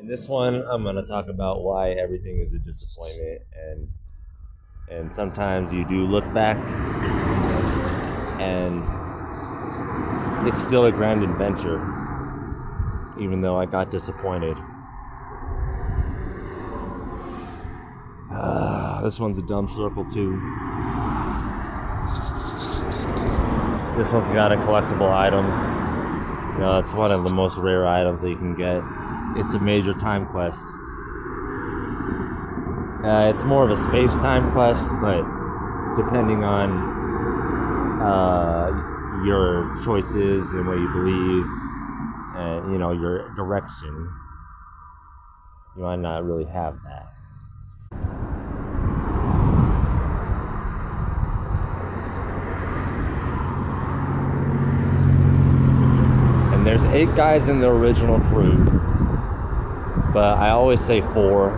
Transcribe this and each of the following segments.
In this one, I'm gonna talk about why everything is a disappointment, and sometimes you do look back, and it's still a grand adventure, even though I got disappointed. This one's a dumb circle too. This one's got a collectible item. It's one of the most rare items that you can get. It's a major time quest. It's more of a space-time quest, but depending on your choices and what you believe, and your direction, you might not really have that. And there's 8 guys in the original crew, but I always say 4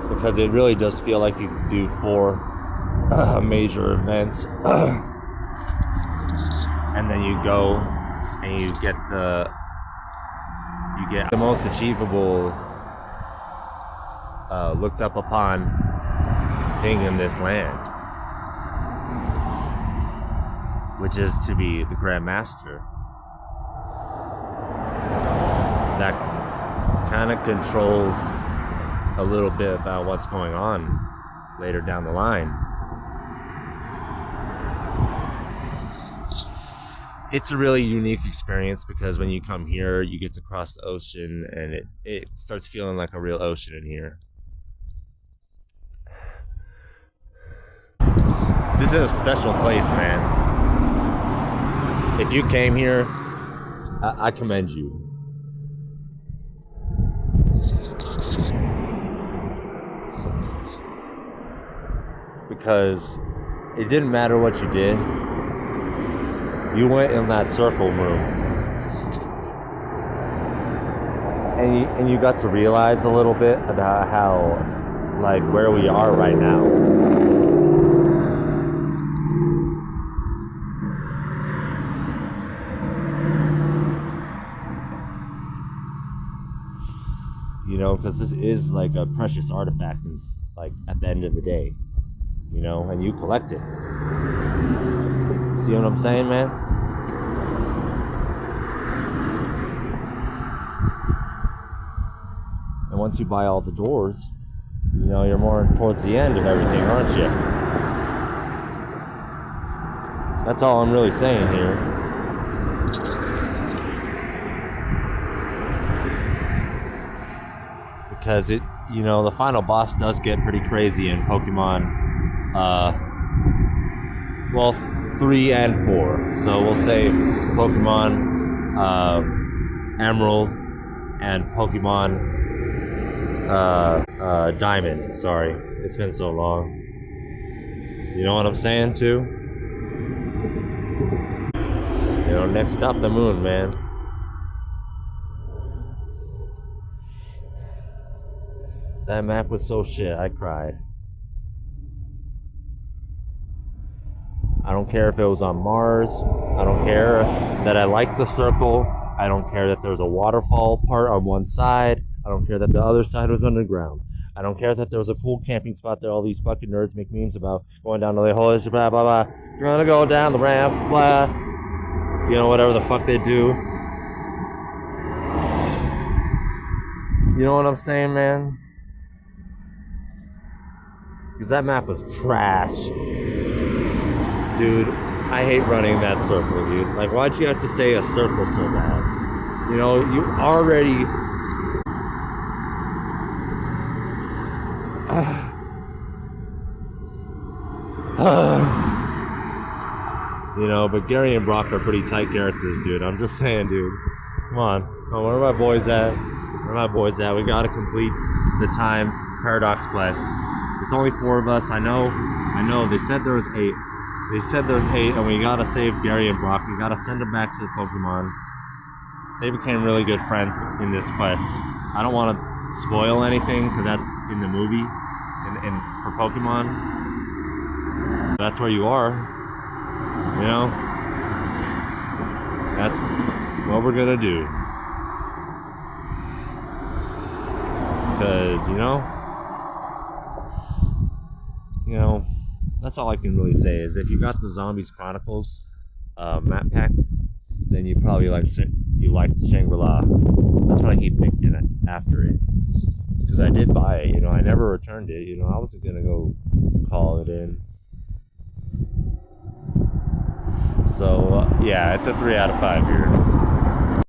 because it really does feel like you do 4 major events, and then you go and you get the most achievable, looked up upon thing in this land, which is to be the Grand Master. That kind of controls a little bit about what's going on later down the line. It's a really unique experience because when you come here, you get to cross the ocean, and it starts feeling like a real ocean in here. This is a special place, man. If you came here, I commend you. Because it didn't matter what you did. You went in that circle room, and you got to realize a little bit about how, like, where we are right now. Because this is like a precious artifact, is like at the end of the day, and you collect it. See what I'm saying, man? And once you buy all the doors, you're more towards the end of everything, aren't you? That's all I'm really saying here. Because the final boss does get pretty crazy in Pokemon, 3 and 4. So we'll say Pokemon Emerald and Pokemon Diamond. Sorry, it's been so long. You know what I'm saying too? Next up, the moon, man. That map was so shit, I cried. I don't care if it was on Mars. I don't care that I liked the circle. I don't care that there's a waterfall part on one side. I don't care that the other side was underground. I don't care that there was a cool camping spot that all these fucking nerds make memes about. Going down to the hole, blah, blah, blah. You're gonna go down the ramp, blah. Whatever the fuck they do. You know what I'm saying, man? Because that map was trash. Dude, I hate running that circle, dude. Like, why'd you have to say a circle so bad? You already... but Gary and Brock are pretty tight characters, dude. I'm just saying, dude. Come on. Oh, where are my boys at? We gotta complete the time paradox quest. It's only 4 of us. I know. They said there was 8. And we gotta save Gary and Brock. We gotta send them back to the Pokemon. They became really good friends in this quest. I don't want to spoil anything because that's in the movie, and for Pokemon. That's where you are. That's what we're gonna do. because you know, that's all I can really say is if you got the Zombies Chronicles map pack, then you probably liked Shangri-La. That's what I keep thinking after it, because I did buy it. I never returned it. I wasn't gonna go call it in. So yeah, it's a 3 out of 5 here.